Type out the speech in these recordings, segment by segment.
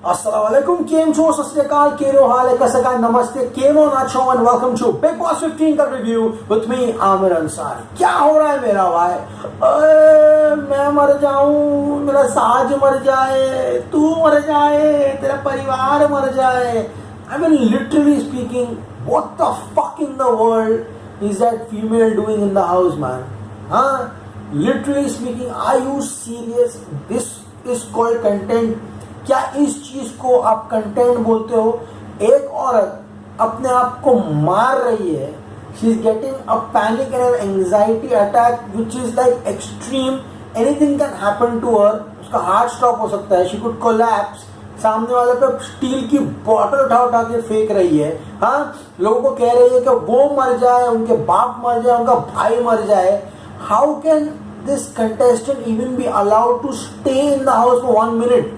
Assalamualaikum, केम छो, सत श्री अकाल, केरो हाल है, कैसे का, नमस्ते, केमो नाचो and welcome to Bigg Boss 15 का review with me Aamir Ansari. क्या हो रहा है मेरा भाई? मैं मर जाऊं, मेरा साज मर जाए, तू मर जाए, तेरा परिवार मर जाए। I mean literally speaking, what the fuck in the world is that female doing in the house, man? Huh? Literally speaking, are you serious? This is called content. क्या इस चीज को आप कंटेंट बोलते हो? एक औरत अपने आप को मार रही है, she is getting a panic and anxiety attack which is like extreme, anything can happen to her. उसका हार्ट स्टॉप हो सकता है, शी कुड कोलैप्स। सामने वाले पे स्टील की बॉटल उठा उठा के फेंक रही है। हाँ, लोगों को कह रही है कि वो मर जाए, उनके बाप मर जाए, उनका भाई मर जाए। How can this contestant even be allowed to stay in the house for 1 minute?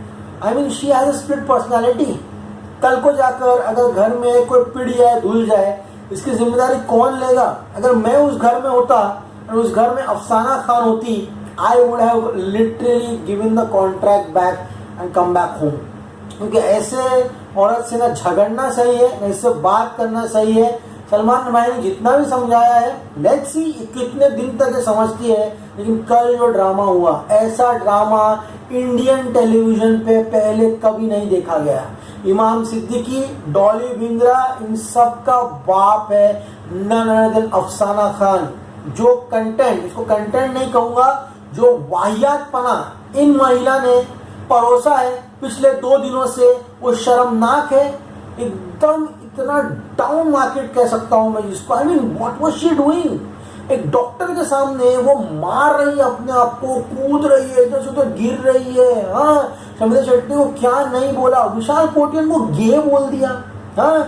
I mean she has a split personality. कल को जाकर अगर घर में कोई पिट जाए, धुल जाए, इसकी जिम्मेदारी कौन लेगा? अगर मैं उस घर में होता और उस घर में अफसाना खान होती, I would have literally given the contract back and come back home. क्योंकि ऐसे औरत से ना झगड़ना सही है, ना इससे बात करना सही है। सलमान भाई ने जितना भी समझाया है, लेट्स सी कितने दिन तक ये समझती है। लेकिन कल जो ड्रामा हुआ, ऐसा ड्रामा इंडियन टेलीविजन पे पहले कभी नहीं देखा गया। इमाम सिद्दीकी, डॉली बिंद्रा, इन सब का बाप है नन अदर देन अफसाना खान। जो कंटेंट, इसको कंटेंट नहीं कहूंगा, जो वाहियातपना इन महिला ने परोसा है पिछले 2 दिनों से, वो शर्मनाक है। एकदम इतना डाउन मार्केट कह सकता हूं मैं जिसको। I mean what was she doing? एक डॉक्टर के सामने वो मार रही है अपने आप को, कूद रही है, इधर से उधर गिर रही है। हाँ, शमिता शेट्टी को क्या नहीं बोला, विशाल कोटियन को गे बोल दिया। हाँ,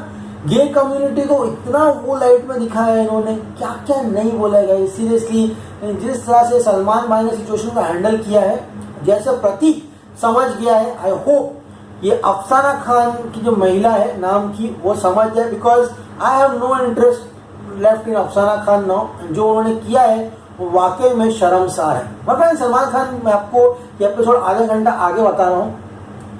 गे कम्युनिटी को इतना वो लाइट में दिखाया इन्होंने, क्या क्या नहीं बोला गया। सीरियसली जिस तरह से सलमान भाई ने सिचुएशन को हैंडल किया है, जैसे प्रतीक समझ गया है, आई होप ये अफसाना खान की जो महिला है नाम की, वो समझ जाए। Because I have no interest left in Afsana Khan now. जो उन्होंने किया है वो वाकई में शर्मसार है। मतलब सलमान खान, मैं आपको ये एपिसोड आधा घंटा आगे बता रहा हूँ,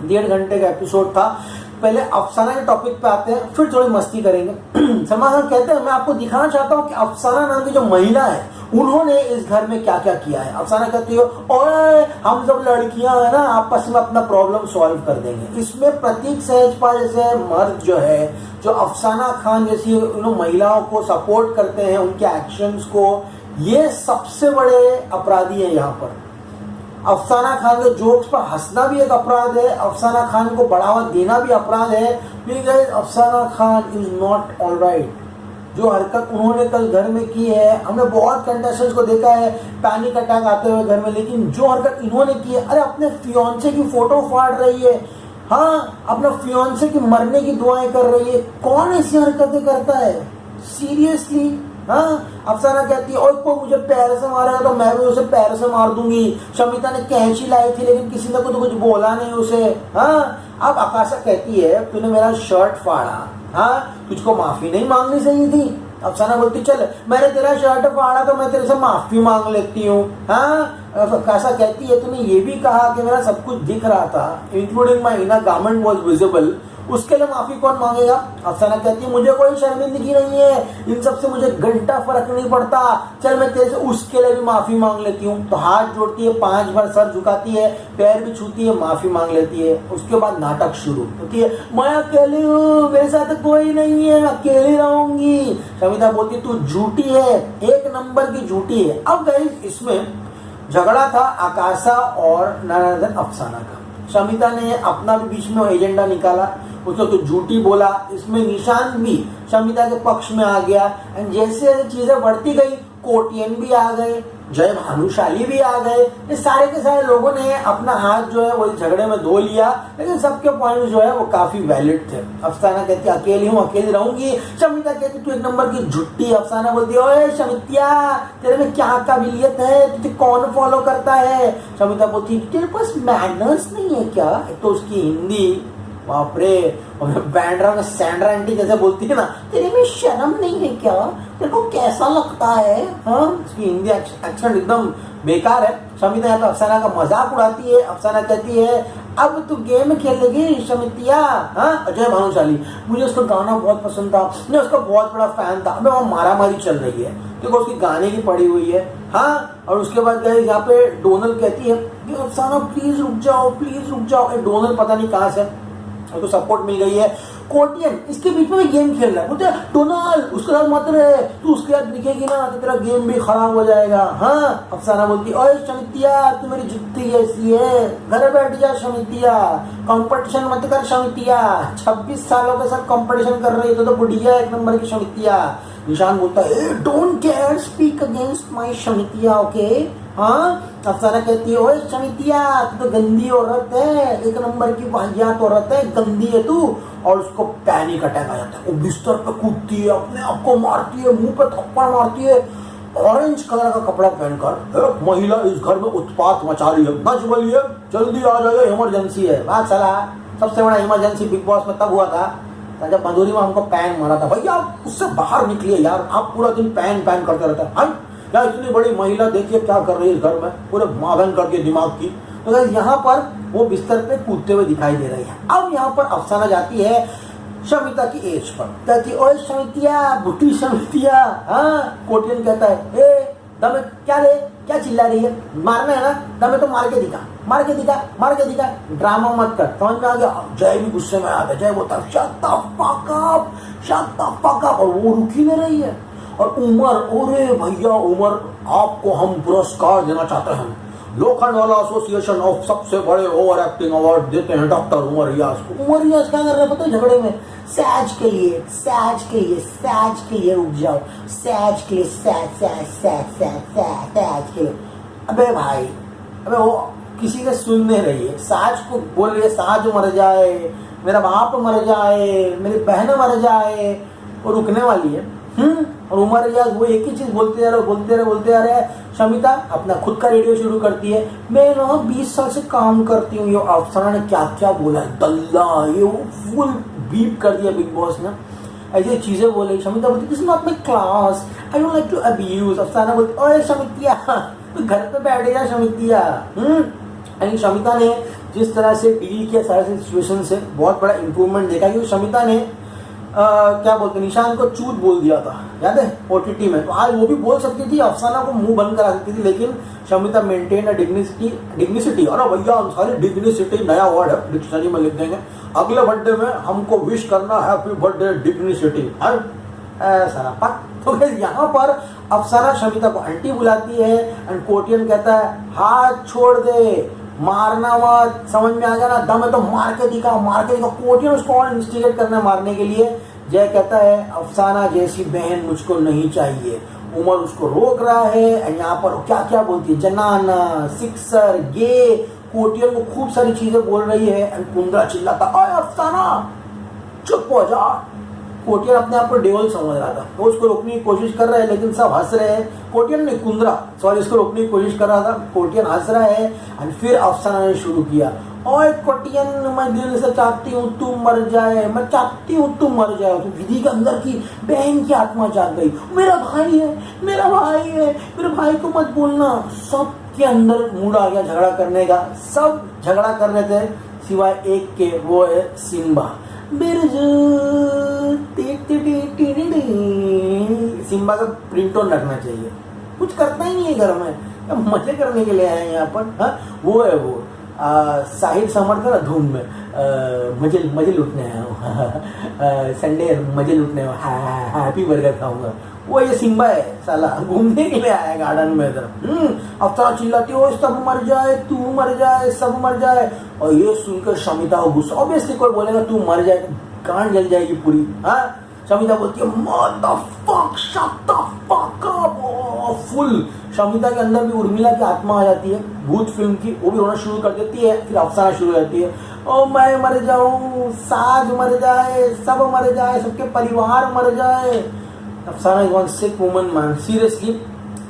1.5 घंटे का एपिसोड था। पहले अफसाना के टॉपिक पे आते हैं, फिर थोड़ी मस्ती करेंगे। सलमान खान कहते हैं, मैं आपको दिखाना चाहता हूँ कि अफसाना नाम की जो महिला है, उन्होंने इस घर में क्या क्या किया है। अफसाना कहती हो, और हम सब लड़कियां है ना, आपस में अपना प्रॉब्लम सॉल्व कर देंगे। इसमें प्रतीक सहजपाल जैसे मर्द जो है, जो अफसाना खान जैसी महिलाओं को सपोर्ट करते हैं, उनके एक्शंस को, ये सबसे बड़े अपराधी है यहाँ पर। अफसाना खान के जोक्स पर हंसना भी एक अपराध है, अफसाना खान को बढ़ावा देना भी अपराध है। प्लीज, अफसाना Khan is not all right. जो हरकत उन्होंने कल घर में की है, हमने बहुत कंटेस्टेंट्स को देखा है पैनिक अटैक आते हुए घर में, लेकिन जो हरकत इन्होंने की है, अरे अपने फियांसे की फोटो फाड़ रही है। हाँ, अपने फियांसे की मरने की दुआएं कर रही है। कौन ऐसी हरकतें करता है? सीरियसली। हाँ, अफसाना कहती है, और कोई मुझे पैर से मारेगा तो मैं भी उसे पैर से मार दूंगी। शमिता ने कैंची लाई थी, लेकिन किसी ने तो कुछ बोला नहीं उसे। हाँ, अब आकाशा कहती है, तूने मेरा शर्ट फाड़ा, हाँ, तुझको माफी नहीं मांगनी चाहिए थी। अफसाना बोलती, चल मैंने तेरा शर्ट फाड़ा तो मैं तेरे से माफी मांग लेती हूँ। हाँ, आकाशा कहती है, तूने ये भी कहा कि मेरा सब कुछ दिख रहा था, including my inner garment was visible, उसके लिए माफी कौन मांगेगा? अफसाना कहती है, मुझे कोई शर्मिंदगी नहीं है, इन सब से मुझे घंटा फर्क नहीं पड़ता, चल मैं तेरे से उसके लिए भी माफी मांग लेती हूँ। तो हाथ जोड़ती है, 5 बार सर झुकाती है, पैर भी छूती है, माफी मांग लेती है। उसके बाद नाटक शुरू होती है, मैं अकेली हूँ, मेरे साथ कोई नहीं है, मैं अकेली रहूंगी। शमिता बोलती, तू झूठी है, 1 नंबर की झूठी है। अब गाइस, इसमें झगड़ा था आकाशा और नारायण अफसाना का। शमिता ने अपना भी बीच में एजेंडा निकाला, उसको तो झूठी बोला। इसमें निशांत भी शमिता के पक्ष में आ गया। एंड जैसे जैसे चीजें बढ़ती गई, कोटियन भी आ गए, जय भानुशाली भी आ गए। ये सारे के सारे लोगों ने अपना हाथ जो है वो झगड़े में धो लिया, लेकिन सबके पॉइंट जो है वो काफी वैलिड थे। अफसाना कहती, अकेली हूँ, अकेली रहूंगी। शमिता कहती, तू 1 नंबर की झुट्टी। अफसाना बोलती, ओए शमित्या, तेरे में क्या काबिलियत है, तुझे कौन फॉलो करता है? शमिता बोलती, तेरे पास मैनर्स नहीं है क्या? एक तो उसकी हिंदी, बाप रे, बैंड्रा में सैंड्रा आंटी जैसे बोलती है ना, तेरे में शर्म नहीं है क्या? तेरे को कैसा लगता है? हाँ, इसकी हिंदी एक्सेंट एकदम बेकार है। शमिता यहाँ पे अफसाना का मजाक उड़ाती है। अफसाना कहती है, अब तू गेम खेलेगी शमितिया। हाँ, अजय भानुशाली, मुझे उसका गाना बहुत पसंद था, मैं उसका बहुत बड़ा फैन था। अबे वहाँ मारा मारी चल रही है, देखो उसकी गाने की पड़ी हुई है। हाँ, और उसके बाद क्या है, यहाँ पे डोनल कहती है कि अफसाना प्लीज रुक जाओ, प्लीज रुक जाओ। डोनल पता नहीं कहाँ से तो सपोर्ट मिल गई है। कोटियन इसके बीच में गेम खेल रहा है, बोलते डोनाल्ड उसके साथ मत रहे, तू उसके साथ दिखेगी ना तो तेरा गेम भी खराब हो जाएगा। हाँ, अफसाना बोलती ओए शमितिया, तू मेरी जुत्ती जैसी है, घर बैठ जा शमितिया, कंपटीशन मत कर शमितिया, 26 सालों के साथ कंपटीशन कर रही है तो बुढ़िया एक नंबर की शमितिया। निशान बोलता है don't care, speak against my शमितिया, ओके। हाँ, अफसाना कहती है ओए शमितिया, तू तो गंदी औरत है, एक नंबर की वाहियात औरत है, गंदी है तू। और उसको पैनिक अटैक आ जाता है, वो बिस्तर पे कूदती है, अपने आप को मारती है, मुंह पे थप्पड़ मारती है। ऑरेंज कलर का कपड़ा पहनकर महिला इस घर में उत्पात मचा रही है, बच बोलिए जल्दी आ जाइए, इमरजेंसी है। बात चला, सबसे बड़ा इमरजेंसी बिग बॉस में तब हुआ था जब मधुरी में हमको पैन मारा था। भैया आप उससे बाहर निकलिए यार, आप पूरा दिन पैन पैन करते रहते हैं। क्या इतनी बड़ी महिला देखिए क्या कर रही है इस घर में, पूरे मावन करके दिमाग की। तो यहाँ पर वो बिस्तर पे कूदते हुए दिखाई दे रही है। अब यहाँ पर अफसाना जाती है शमिता की एज पर, कहती है ओए शमितिया, बुटी शमितिया। हाँ, कोटियन कहता है ए दमे क्या ले, क्या चिल्ला रही है, मारना है ना, दमे तो मार के दिखा, मार के दिखा, मार के दिखा, ड्रामा मत कर। समझ में आ गया? जय भी गुस्से में आता है, जय बोलता है shut the fuck up, shut the fuck up, और वो रुकी नहीं रही है। और उमर, ओरे भैया उमर, आपको हम पुरस्कार देना चाहते हैं, लोखंडवाला एसोसिएशन ऑफ सबसे बड़े ओवर एक्टिंग अवार्ड देते हैं डॉक्टर उमर रियाज को। उमर रियाज क्या कर रहे हैं पता है झगड़े में? सैज के लिए, सैज के लिए, सैज के लिए रुक जाओ, सैज के लिए, सैज सैज सैज सैज सैज सैज के लिए। अबे भाई, अबे वो किसी के सुन नहीं रही है, साज को बोल रही है साज मर जाए, मेरा बाप मर जाए, मेरी बहन मर जाए, वो रुकने वाली है। और उमर रियाज वो एक ही चीज बोलते आ रहे हैं। शमिता अपना खुद का रेडियो शुरू करती है, मैं ना 20 साल से काम करती हूँ। ये अफसाना ने क्या क्या बोला है, दल्ला, ये वो फुल बीप कर दिया बिग बॉस ने, ऐसी चीजें बोले। शमिता बोलती this is not my class, I don't like to abuse. Afsana बोलती ओए शमितिया, तो घर पे बैठ जा शमितिया। यानी शमिता ने जिस तरह से डील किया सारे सिचुएशन से बहुत बड़ा इंप्रूवमेंट देखा, क्योंकि शमिता ने क्या बोलते निशान को चूत बोल दिया था, याद है ओटीटी में। तो आज वो भी बोल सकती थी, अफसाना को मुंह बंद करा सकती थी, लेकिन शमिता मेंटेन डिग्निसिटी। और भैया सारी डिग्निसिटी नया वर्ड है, डिक्शनरी में लिख देंगे, अगले बर्थडे में हमको विश करना हैप्पी बर्थडे डिग्निसिटी। सारा तो यहाँ पर अफसाना शमिता को आंटी बुलाती है एंड कोटियन कहता है हाथ छोड़ दे, मारना मत, समझ में आ गया ना, दम है तो मार के दिखा, मार के दिखा। कोटियन उसको और इंस्टिगेट करना मारने के लिए। जय कहता है अफसाना जैसी बहन मुझको नहीं चाहिए। उमर उसको रोक रहा है एंड यहाँ पर क्या क्या बोलती है, जनाना, सिक्सर, गे। कोटियन को खूब सारी चीजें बोल रही है एंड कुंद्रा चिल्लाता ओए अफसाना चुप हो जा। कोटियन अपने आप को डेवल समझ रहा था, तो उसको रोकने की कोशिश कर रहा है, लेकिन सब हंस रहे हैं। कोटियन ने कुंद्रा सॉरी इसको रोकने की कोशिश कर रहा था, कोटियन हंस रहा है एंड फिर अफसाना ने शुरू किया ओए कोटियन, मैं दिल से चाहती हूँ तू मर जाए, मैं चाहती हूँ तू मर जाए। तो विधि के अंदर की बहन की आत्मा जाग गई, मेरा भाई है, मेरा भाई है, मेरे भाई को मत बोलना। सब के अंदर मूड आ गया झगड़ा करने का, सब झगड़ा कर रहे थे सिवाय एक के, वो है सिम्बा। सिम्बा का प्रिंटोन रखना चाहिए, कुछ करता ही नहीं है घर में, मजे करने के लिए आए यहाँ पर। हाँ, वो है वो साहिल समर का धूम में मजे लूटने आया हूँ, संडे मजे लूटने हैप्पी बर्गर खाऊंगा, वो ये सिम्बा है साला, घूमने के लिए आया गार्डन में इधर। अफसाना चिल्लाती हो सब मर जाए, तू मर जाए, सब मर जाए। और ये सुनकर शमिता को गुस्सा, ऑब्वियसली कोई बोलेगा तू मर जाए तो कान जल जाएगी पूरी। हाँ, शमिता बोलती है मदरफक shut the fuck up, full. Shamita के अंदर भी उर्मिला की आत्मा आ जाती है भूत फिल्म की, वो भी रोना शुरू कर देती है। फिर अफसाना शुरू हो जाती है ओ मैं मर जाऊं, साज मर जाए, सब मर जाए, सबके परिवार मर जाए। अफसाना is one sick woman man, seriously.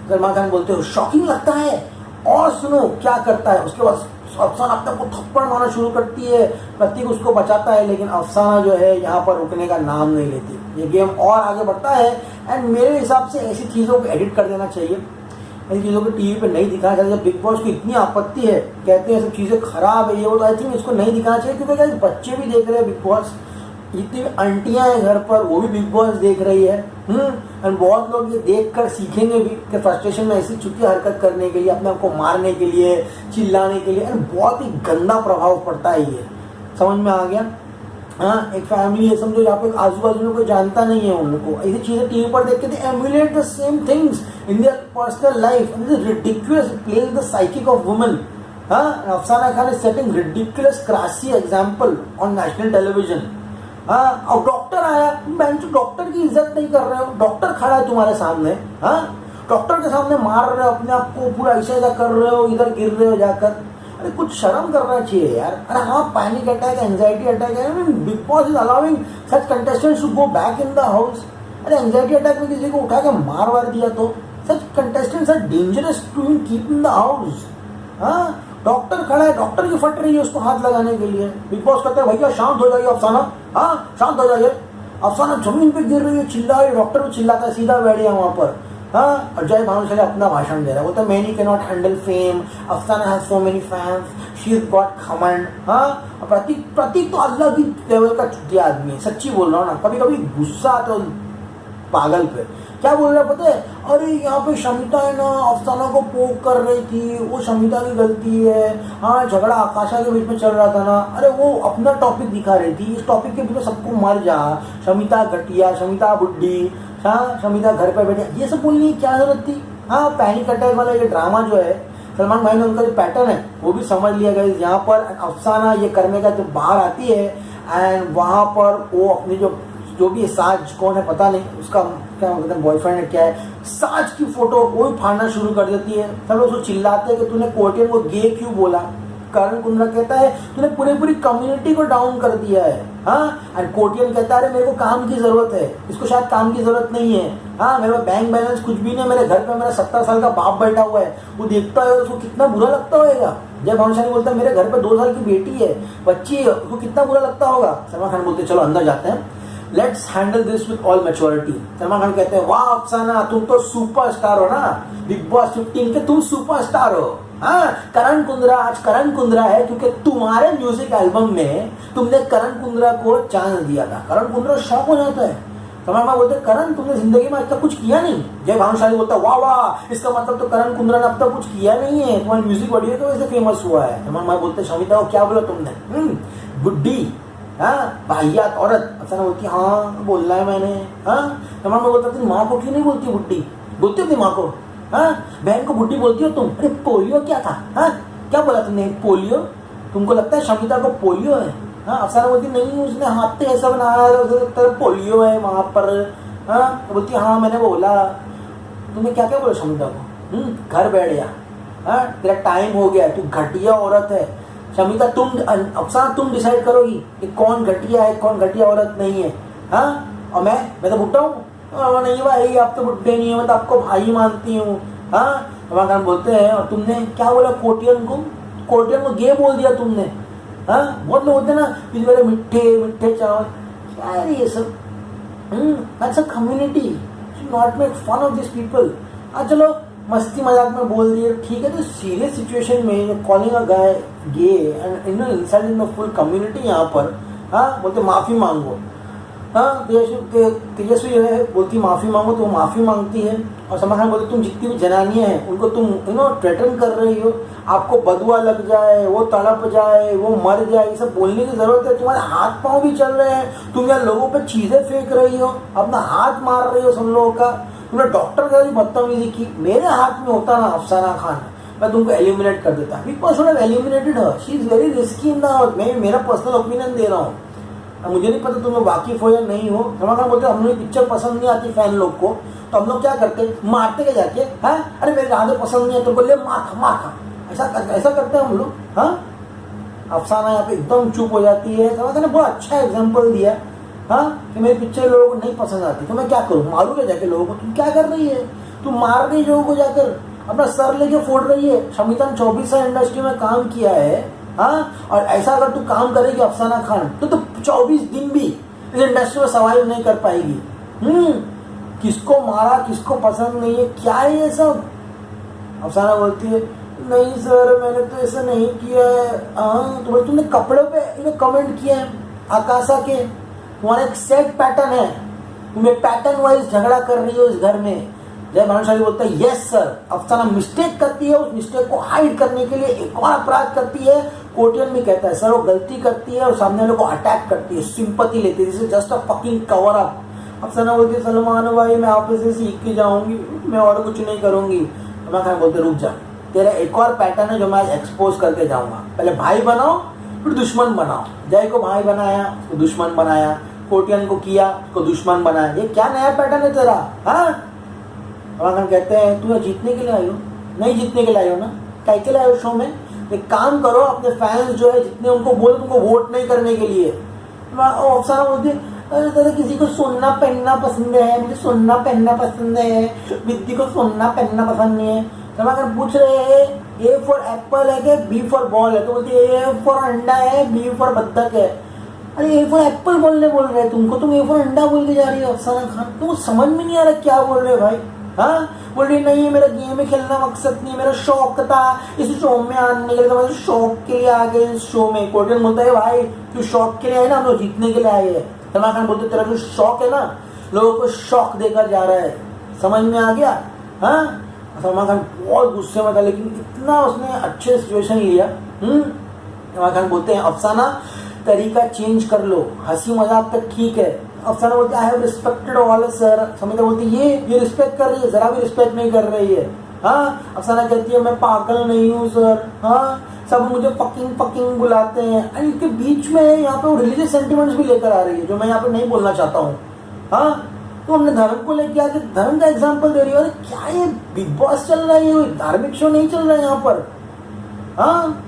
Salman Khan बोलते हो शॉकिंग लगता है, और सुनो क्या करता है। उसके बाद अफसाना अपने को थप्पड़ मारना शुरू करती है, प्रतीक उसको बचाता है, लेकिन अफसाना जो है यहाँ पर रुकने का नाम नहीं लेती। ये गेम और आगे बढ़ता है एंड मेरे हिसाब से ऐसी चीज़ों को एडिट कर देना चाहिए इन चीज़ों को टीवी पे नहीं दिखाना चाहिए। बिग बॉस को इतनी आपत्ति है, कहते हैं सब चीज़ें खराब है ये वो, तो आई थिंक इसको नहीं दिखाना चाहिए, क्योंकि क्या बच्चे भी देख रहे हैं बिग बॉस, जितनी आंटियां हैं घर पर वो भी बिग बॉस देख रही है। एंड बहुत लोग ये देखकर सीखेंगे भी कि फ्रस्ट्रेशन में ऐसी चुकी हरकत करने के लिए, अपने आप को मारने के लिए, चिल्लाने के लिए, एंड बहुत ही गंदा प्रभाव पड़ता है ये। समझ में आ गया? हाँ, एक फैमिली है समझो, यहाँ पे आजू बाजू में कोई जानता नहीं है उनको, ऐसी चीजें टीवी पर देख के they emulate the same things in their personal life, and this ridiculous plays the psychic of women. हाँ, Afsana Khan is setting ridiculous crazy example on national television. हाँ, और डॉक्टर आया, बेंच डॉक्टर की इज्जत नहीं कर रहे हो, डॉक्टर खड़ा है तुम्हारे सामने, हाँ, डॉक्टर के सामने मार रहे हो अपने आप को, पूरा ऐसा कर रहे हो, इधर गिर रहे हो जाकर, अरे कुछ शर्म करना चाहिए यार। अरे हाँ, पैनिक अटैक, एंजाइटी अटैक है, Bigg Boss is allowing such contestants to go back in the house. अरे एंजाइटी अटैक में किसी को उठा के मार वार दिया तो such contestants are dangerous to keep in the house. हाँ, डॉक्टर खड़ा है, डॉक्टर की फट रही है उसको हाथ लगाने के लिए, बिग बॉस कहते हैं भैया शांत हो जाइए अफसाना, हाँ शांत हो जाइए। अफसाना जमीन पे गिर रही है, चिल्ला रही, डॉक्टर भी चिल्लाता है, सीधा बैठ गया वहां पर। हाँ, और जय भानुशाली अपना भाषण दे रहा है, बोलता है many can not handle fame, Afsana has so many fans, she is got घमंड। हाँ, प्रतीक तो अल्लाह की लेवल का चुतिया आदमी है, सच्ची बोल रहा हूँ ना, कभी कभी गुस्सा आता है पागल पे। क्या बोल रहा है पता है? अरे यहाँ पे शमिता है ना, अफसाना को पोक कर रही थी, वो शमिता की गलती है। हाँ, झगड़ा आकाशा के बीच में चल रहा था ना, अरे वो अपना टॉपिक दिखा रही थी, इस टॉपिक के बीच में सबको मर जा, शमिता घटिया, शमिता बुड्ढी, हाँ शमिता घर पे बैठे, ये सब बोलने की क्या जरूरत थी? हाँ, पैनिक अटैक वाला ये ड्रामा जो है, सलमान भाई ने उनका जो पैटर्न है वो भी समझ लिया गया। यहाँ पर अफसाना ये करने का जब बाहर आती है, एंड वहाँ पर वो अपनी जो भी साज कौन है पता नहीं, उसका क्या मतलब बॉयफ्रेंड है क्या है, साज की फोटो वो भी फाड़ना शुरू कर देती है। सब लोग उसको चिल्लाते हैं कि तूने कोर्टियन को गे क्यों बोला। करण कुंद्रा कहता है तूने पूरी कम्युनिटी को डाउन कर दिया है। हाँ, एंड कोर्टियन कहता है अरे मेरे को काम की जरूरत है, इसको शायद काम की जरूरत नहीं है। हाँ, मेरे पास बैंक बैलेंस कुछ भी नहीं, मेरे घर पे मेरा 70 साल का बाप बैठा हुआ है, वो देखता है उसको कितना बुरा लगता होगा। जय भानुशाली बोलता है मेरे घर पे 2 साल की बेटी है, बच्ची है, उसको कितना बुरा लगता होगा। सलमान खान बोलते चलो अंदर जाते हैं, let's handle this with all maturity. Salman Khan कहते हैं वाह अफसाना तुम तो सुपरस्टार हो ना, बिग बॉस 15 के तुम सुपरस्टार हो। हाँ, करण कुंद्रा आज करण कुंद्रा है क्योंकि तुम्हारे म्यूजिक एल्बम में तुमने करण कुंद्रा को चांस दिया था। करण कुंद्रा शॉक हो जाता है। सलमान खान बोलते करण तुमने जिंदगी में आज तक कुछ किया नहीं। जय भानुशाली बोलता वाह वाह, इसका मतलब तो करण कुंद्रा ने अब तक कुछ किया नहीं है, तुम्हारी म्यूजिक वीडियो की वजह से फेमस हुआ है। सलमान भाई बोलते शमिता को क्या बोला तुमने, बुड्ढी, हाँ वाहियात औरत। अफसाना बोलती हाँ बोलना है मैंने। हाँ, सलमान भाई बोलता तेरी माँ को क्यों नहीं बोलती बुड्ढी, बोलती हो अपनी माँ को? हाँ, बहन को बुड्ढी बोलती हो तुम? अरे पोलियो क्या था? हाँ, क्या बोला तुमने पोलियो? तुमको लगता है शमिता को पोलियो है? हाँ, अफसाना बोलती नहीं उसने हाथ पे ऐसा बनाया पोलियो है वहां पर। हाँ, तो बोलती हाँ मैंने बोला। तुमने क्या क्या बोला शमिता को? घर बैठ गया, हाँ तेरा टाइम हो गया, तू घटिया औरत है। शमिता तुम अफसाना तुम डिसाइड करोगी कि कौन घटिया है कौन घटिया औरत नहीं है। हाँ, और मैं तो बुड्ढा हूँ? नहीं भाई आप तो बुड्ढे नहीं है, मैं तो आपको भाई मानती हूँ। हाँ, सलमान खान बोलते हैं और तुमने क्या बोला कोर्टियन को गे बोल दिया तुमने। हाँ, बहुत लोग होते हैं ना मेरे मिठे मिठे चावल, क्या है ये सब? That's a community, not make fun of this people. हाँ चलो मस्ती मजाक में बोल दिए ठीक है, तो सीरियस सिचुएशन में calling a guy gay and insulting the full community यहाँ पर। हाँ, बोलते माफी मांगो। हाँ, तेजस्वी जो है बोलती माफी मांगो तो वो माफी मांगती है। और सलमान खान बोलते तुम जितनी भी जनानियां हैं उनको तुम थ्रेटन कर रही हो, आपको बदुआ लग जाए, वो तड़प जाए, वो मर जाए, ये सब बोलने की जरूरत है? तुम्हारे हाथ पांव भी चल रहे हैं, तुम यार लोगों पे चीजें फेंक रही हो, अपना हाथ मार रही हो सब लोगों का। तुमने डॉक्टर का भी बदतमीजी की, मेरे हाथ में होता ना अफसाना खान मैं तुमको एलिमिनेट कर देता। Big boss would have eliminated her, she is very risky in the house. मैं मेरा पर्सनल ओपिनियन दे रहा हूँ, मुझे नहीं पता तुम लोग वाकिफ हो या नहीं हो। सलमान खान बोलते हम लोग पिक्चर पसंद नहीं आती फैन लोग को, तो हम लोग क्या करते मारते के जाके। हाँ, अरे मेरे गाने पसंद नहीं है तो बोले मार खा, ऐसा करते हैं हम लोग। हाँ, अफसाना यहाँ पे एकदम चुप हो जाती है। सलमान खान ने बहुत अच्छा एग्जाम्पल दिया। हाँ, कि मेरी पिक्चर लोगों को नहीं पसंद आती तो मैं क्या करूँ, मारूंगा जाके लोगों को। तुम क्या कर रही है, तुम मार रही लोगों को जाकर, अपना सर लेके फोड़ रही है। शमिता ने 24 साल इंडस्ट्री में काम किया है। हाँ, और ऐसा अगर तू काम करेगी अफसाना खान तो 24 दिन भी इस इंडस्ट्री में सर्वाइव नहीं कर पाएगी। किसको मारा किसको पसंद नहीं है, क्या है ये सब? अफसाना बोलती है नहीं सर मैंने तो ऐसा नहीं किया है। तो बोले तुमने कपड़ों पे कमेंट किया है आकाशा के, तुम्हारा एक सेट पैटर्न है, तुम्हें पैटर्न वाइज झगड़ा कर रही हो इस घर में। जय भानुशाली बोलता है यस सर। अफसाना मिस्टेक करती है, उस मिस्टेक को हाइड करने के लिए एक और अपराध करती है। कोटियन भी कहता है सर वो गलती करती है और सामने वाले को अटैक करती है, सिंपैथी लेती है, this is just a fucking cover up. अफसाना बोलती है सलमान भाई मैं आप से सीख के जाऊंगी, मैं और कुछ नहीं करूंगी। सलमान खान बोलते रुक जा, तेरा एक और पैटर्न है जो मैं एक्सपोज करके जाऊंगा, पहले भाई बनाओ फिर दुश्मन बनाओ। जय को भाई बनाया, उसको दुश्मन बनाया, कोटियन को किया, उसको दुश्मन बनाया। ये क्या नया पैटर्न है तेरा? हाँ, सलमान खान कहते हैं तू जीतने के लिए आई हो? नहीं जीतने के लिए आई हो ना, क्या के लिए आई हो शो में? एक काम करो अपने फैंस जो है जितने उनको बोलो तुमको वोट नहीं करने के लिए। अफसाना बोलती है अरे दादा किसी को सोना पहनना पसंद है, मुझे सोना पहनना पसंद है, विद्या को सोना पहनना पसंद नहीं है। सलमान खान पूछ रहे हैं ए फॉर एप्पल है कि बी फॉर बॉल है? तो बोलती है ए फॉर अंडा है, बी फॉर बत्तख है। अरे ए फॉर एप्पल बोल रहे हैं तुमको, तुम ए फॉर अंडा बोल के जा रही हो अफसाना खान, तुमको समझ में नहीं आ रहा क्या बोल रहे भाई? हाँ, बोल रही नहीं मेरा गेम में खेलना मकसद नहीं, मेरा शौक था इस शो में आने के लिए, तो मैं शौक के लिए आ गए इस शो में। कोटियन बोलता है भाई तू शौक के लिए आए ना, हम लोग जीतने के लिए आए हैं। सलमान खान बोलते तेरा जो शौक है ना लोगों को शौक देकर जा रहा है, समझ में आ गया? हाँ, सलमान खान बहुत गुस्से में था लेकिन इतना उसने अच्छे सिचुएशन लिया। सलमान खान बोलते हैं अफसाना तरीका चेंज कर लो, हंसी मजाक तक ठीक है। अफसाना बोलते I have respected all sir. Samita बोलती ये रिस्पेक्ट कर रही है, जरा भी रिस्पेक्ट नहीं कर रही है। हाँ, अफसाना कहती है मैं पागल नहीं हूँ सर, हाँ सब मुझे फकिंग बुलाते हैं। एंड इनके बीच में यहाँ पे वो रिलीजियस सेंटिमेंट्स भी लेकर आ रही है जो मैं यहाँ पे नहीं बोलना चाहता हूँ। हाँ, तो हमने धर्म को लेके आके धर्म का एग्जाम्पल दे रही है। अरे क्या ये बिग बॉस चल रहा है, ये धार्मिक शो नहीं चल रहा है यहाँ पर। हाँ,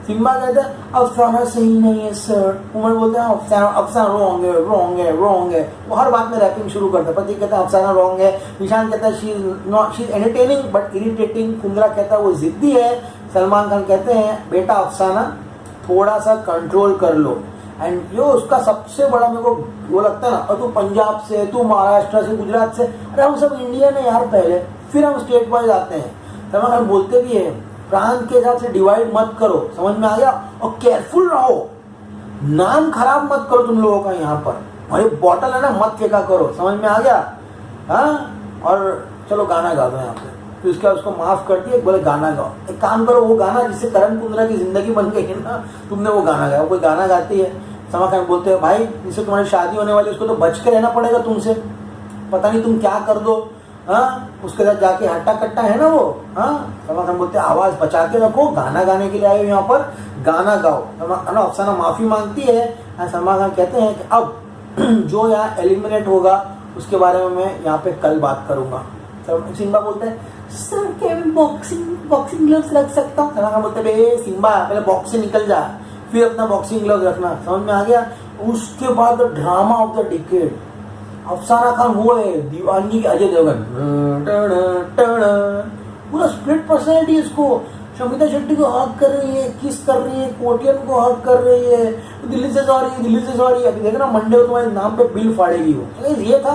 सिम्बा कहता है अफसाना सही नहीं है सर। उमर बोलते हैं अफसाना रॉन्ग है। वो हर बात में रैपिंग शुरू करता है। प्रतीक कहता है अफसाना रॉन्ग है। निशान कहता है she is entertaining but irritating. Kundra कहता है वो जिद्दी है। सलमान खान कहते हैं बेटा अफसाना थोड़ा सा कंट्रोल कर लो। एंड जो उसका सबसे बड़ा मेरे को वो लगता है ना, तू पंजाब से, तू महाराष्ट्र से, गुजरात से, अरे हम सब इंडियन है यार पहले, फिर हम स्टेट वाइज आते हैं। सलमान खान बोलते भी है प्रांत के हिसाब से डिवाइड मत करो, समझ में आ गया? और केयरफुल रहो, नाम खराब मत करो तुम लोगों का यहाँ पर। भाई बॉटल है ना मत फेंका करो, समझ में आ गया? हाँ, और चलो गाना गा दो यहाँ पे। तो उसके बाद उसको माफ कर दिया, बोले गाना गाओ। एक काम करो वो गाना जिससे करण कुंद्रा की जिंदगी बन गई है ना, तुमने वो गाना गाया। कोई गाना गाती है, सलमान खान बोलते हैं भाई जिससे तुम्हारी शादी होने वाली उसको तो बच के रहना पड़ेगा तुमसे, पता नहीं तुम क्या कर दो। हाँ, उसके साथ जाके हट्टा कट्टा है ना वो। हाँ, सलमान खान बोलते हैं आवाज बचा के रखो, गाना गाने के लिए आए हो यहाँ पर, गाना गाओ। अफसाना माफी मांगती है। सलमान खान कहते हैं कि अब जो यहाँ एलिमिनेट होगा उसके बारे में मैं यहाँ पे कल बात करूंगा। सिम्बा बोलते हैं सर क्या मैं बॉक्सिंग ग्लव्स रख सकता हूँ? सलमान खान बोलते हैं सिम्बा पहले बॉक्स से निकल जा, फिर अपना बॉक्सिंग ग्लव्स रखना, समझ में आ गया? उसके बाद ड्रामा ऑफ द डिकेड, अफसाना खान वो है दीवानगी के अजय देवगन, पूरा स्प्लिट पर्सनैलिटी इसको। शमिता शेट्टी को हक कर रही है, किस कर रही है, कोटियन को हक कर रही है, दिल्ली से सॉरी। अभी देखना मंडे को तुम्हारे नाम पे बिल फाड़ेगी वो। तो ये था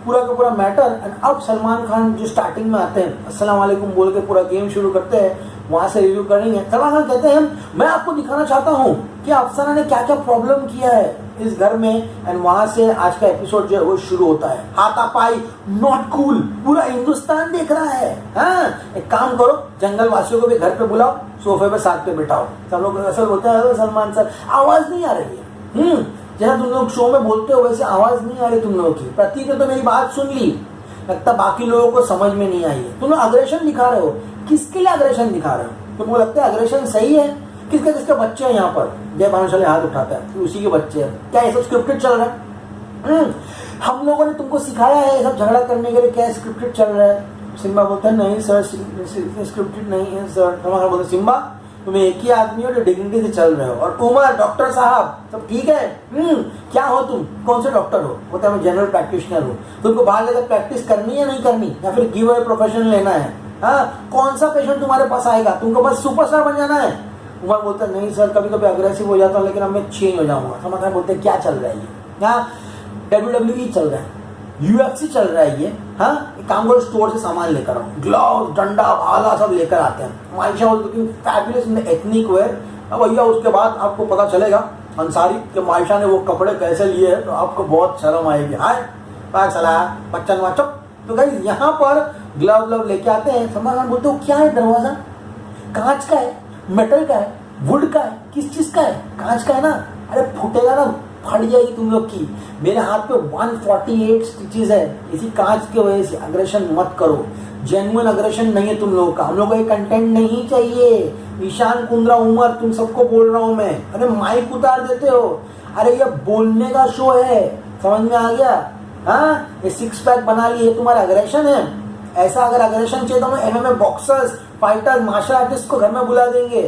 पूरा का पूरा मैटर। एंड अब सलमान खान जो स्टार्टिंग में आते हैं अस्सलाम वालेकुम बोल के पूरा गेम शुरू करते हैं, वहां से रिव्यू करेंगे। सलमान खान कहते हैं मैं आपको दिखाना चाहता हूँ कि अफसाना ने क्या क्या प्रॉब्लम किया है इस घर में। एंड वहां से आज का एपिसोड जो है वो शुरू होता है। हाथापाई नॉट कूल, पूरा हिंदुस्तान देख रहा है। हाँ, एक काम करो जंगल वासियों को भी घर पे बुलाओ, सोफे पे साथ पे बिठाओ। सब लोग असल होता है सलमान सर आवाज नहीं आ रही है। जैसा तुम लोग शो में बोलते हो वैसे आवाज नहीं आ रही तुम लोगों की। प्रतीक ने तो मेरी बात सुन ली, लगता बाकी लोगों को समझ में नहीं आई है। तुम लोग अग्रेशन दिखा रहे हो, किसके लिए अग्रेशन दिखा रहे हो? तुमको लगता है अग्रेशन सही है? किसके बच्चे हैं यहाँ पर? जय भानुशाली हाथ उठाता है, उसी के बच्चे हैं। क्या ये सब स्क्रिप्टेड चल रहा है? हम लोगों ने तुमको सिखाया है ये सब झगड़ा करने के लिए, क्या स्क्रिप्टेड चल रहा है? सिम्बा बोलता है नहीं सर स्क्रिप्टेड नहीं है सर। सलमान बोलते सिम्बा तुम एक ही आदमी हो जो डिग्निटी से चल रहे हो। और उमर डॉक्टर साहब सब ठीक है? क्या हो तुम, कौन से डॉक्टर हो? बोलता है मैं जनरल प्रैक्टिशनर हूँ। तुमको बाहर जाकर प्रैक्टिस करनी है नहीं करनी, या फिर गिव अवे प्रोफेशन लेना है? हाँ, कौन सा पेशेंट तुम्हारे पास आएगा? तुमको बस सुपरस्टार बन जाना है। उमर बोलता है नहीं सर कभी कभी अग्रेसिव हो जाता हूँ लेकिन अब मैं चेंज हो जाऊंगा। सलमान खान बोलते हैं क्या चल रहा है ये? यहाँ WWE चल रहा है, UFC चल रहा है, ये हाँ एक काम करो, स्टोर से सामान लेकर आओ, ग्लव, डंडा, भाला सब लेकर आते हैं। Maisha was looking fabulous in the ethnic wear. अब भैया उसके बाद आपको पता चलेगा अंसारी कि मायशा ने वो कपड़े कैसे लिए हैं, तो आपको बहुत शर्म आएगी। हाय पाक सला बच्चन चुप। तो गाइस यहाँ पर ग्लव लेके आते हैं। सलमान खान बोलते हो क्या है, दरवाजा कांच का है, मेटल का है, वुड का है, किस चीज का है? कांच का है ना, अरे फूटेगा ना, फट जाएगी तुम लोग की। मेरे हाथ पे 148 स्टिचेस है, इसी कांच की वजह से। अग्रेशन मत करो, जेन्युइन अग्रेशन नहीं है तुम लोगों का, हम लोग को ये कंटेंट नहीं चाहिए। ईशान कुंद्रा उमर तुम सबको बोल रहा हूं मैं, अरे माइक उतार देते हो। अरे ये बोलने का शो है, समझ में आ गया? हाँ ये सिक्स पैक बना लिए तुम्हारा अग्रेशन है। ऐसा अगर अग्रेशन चाहिए तो हम MMA boxers, fighters, martial artist को घर में बुला देंगे।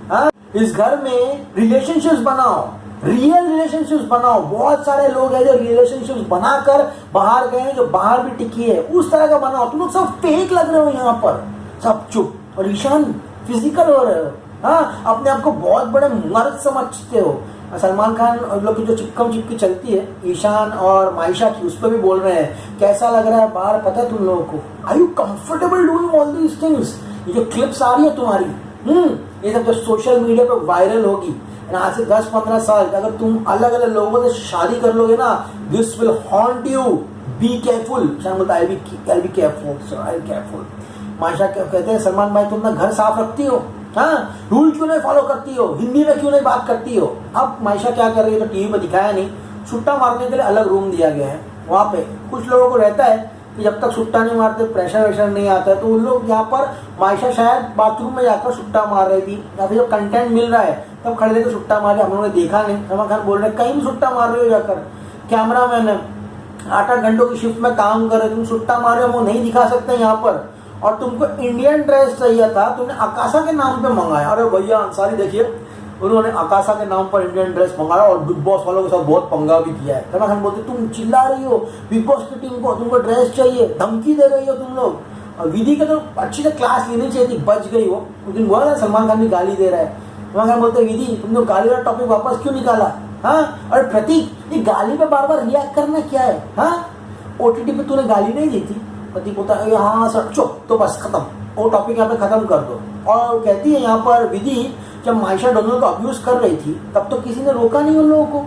हाँ इस घर में रिलेशनशिप्स बनाओ, रियल रिलेशनशिप्स बनाओ। बहुत सारे लोग हैं जो रिलेशनशिप्स बनाकर बाहर गए हैं, जो बाहर भी टिकी है, उस तरह का बनाओ। तुम लोग सब फेक लग रहे हो यहाँ पर, सब चुप। और ईशान फिजिकल हो रहे हो, हाँ अपने आप को बहुत बड़े मर्द समझते हो। सलमान खान और लोग की जो चिपकम चिपकी चलती है ईशान और मायशा की, उस पर भी बोल रहे हैं कैसा लग रहा है बाहर, पता है तुम लोगों को? Are you comfortable doing all these things? ये जो क्लिप्स आ रही है तुम्हारी, ये सब जो सोशल मीडिया पे वायरल होगी आज से 10-15 साल, अगर तुम अलग अलग लोगों से शादी कर लोगे ना, this will haunt you. Be careful. Shaan बोलता है I be careful sir, I careful. Maisha कहते हैं सलमान भाई तुम ना घर साफ रखती हो, हाँ रूल क्यों नहीं फॉलो करती हो, हिंदी में क्यों नहीं बात करती हो? अब मायशा क्या कर रही है तो टीवी में दिखाया नहीं, सुट्टा मारने के लिए अलग रूम दिया गया है। वहाँ पे कुछ लोगों को रहता है कि जब तक सुट्टा नहीं मारते प्रेशर वेशर नहीं आता है, तो उन लोग यहाँ पर मायशा शायद बाथरूम में जाकर सुट्टा मार रही थी, या फिर जब कंटेंट मिल रहा है तब खड़े रहकर सुट्टा मार रहे, हम लोगों ने देखा नहीं। सलमान खान बोल रहे कहीं भी सुट्टा मार रहे हो जाकर, कैमरा मैन है 8-8 घंटों की शिफ्ट में काम कर रहे, तुम सुट्टा मार रहे हो, वो नहीं दिखा सकते यहाँ पर। और तुमको इंडियन ड्रेस चाहिए था, तुमने आकाशा के नाम पे मंगाया। अरे भैया अंसारी देखिए, उन्होंने आकाशा के नाम पर इंडियन ड्रेस मंगाया और बिग बॉस वालों के साथ बहुत पंगा भी किया है। सलमान खान बोलते तुम चिल्ला रही हो बिग बॉस की टीम को, तुमको ड्रेस चाहिए, धमकी दे रही हो तुम लोग। और विधि का तो अच्छी से क्लास लेनी चाहिए थी, बच गई वो। उस दिन बोला ना सलमान खान भी गाली दे रहा है, सलमान खान बोलते विधि तुमने गाली वाला टॉपिक वापस क्यों निकाला? हाँ और प्रतीक ये गाली पे बार बार रिएक्ट करना क्या है? हाँ ओटीटी पे तूने गाली नहीं दी थी, प्रतीक बोलता है हाँ सर चुप, तो बस खत्म, वो टॉपिक यहाँ पे खत्म कर दो। और कहती है यहाँ पर विधि जब मायशा डोनाल्ड को अब्यूज कर रही थी तब तो किसी ने रोका नहीं उन लोगों को।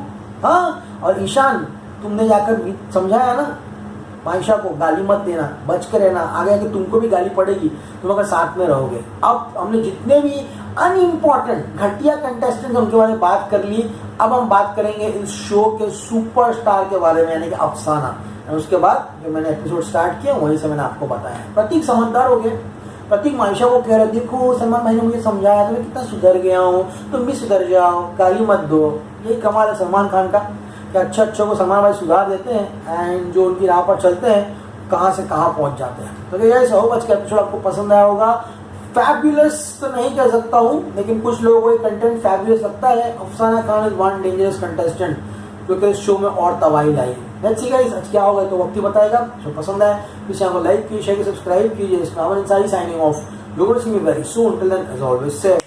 हाँ और ईशान तुमने जाकर समझाया ना मायशा को गाली मत देना, बच कर रहना, आगे आके तुमको भी गाली पड़ेगी तुम अगर साथ में रहोगे। अब हमने जितने भी अनइम्पॉर्टेंट घटिया कंटेस्टेंट उनके बारे में बात कर ली, अब हम बात करेंगे इस शो के सुपरस्टार के बारे में, यानी कि अफसाना। और उसके बाद जो मैंने एपिसोड स्टार्ट किया वहीं से मैंने आपको बताया। प्रतीक समझदार हो गए। प्रतीक मायशा को कह रहे देखो सलमान भाई ने मुझे समझाया था मैं कितना सुधर गया हूँ, तुम भी सुधर जाओ, गाली मत दो। यही कमाल है सलमान खान का कि अच्छे को सलमान भाई सुधार देते हैं एंड जो उनकी राह पर चलते हैं कहाँ से कहाँ पहुँच जाते हैं। तो ये होप आज का एपिसोड आपको पसंद आया होगा। फैबुलस तो नहीं कह सकता हूँ, लेकिन कुछ लोगों को ये कंटेंट फैबुलस लगता है। अफसाना Khan is one dangerous contestant जो कि इस शो में और तबाही लाई। लेट्स सी गाइस आज क्या होगा तो वक्त ही बताएगा। शो पसंद आए तो चैनल को लाइक कीजिए, शेयर कीजिए, सब्सक्राइब कीजिए। इसमें Aman Ansari signing off. You will see me very soon, till then as always से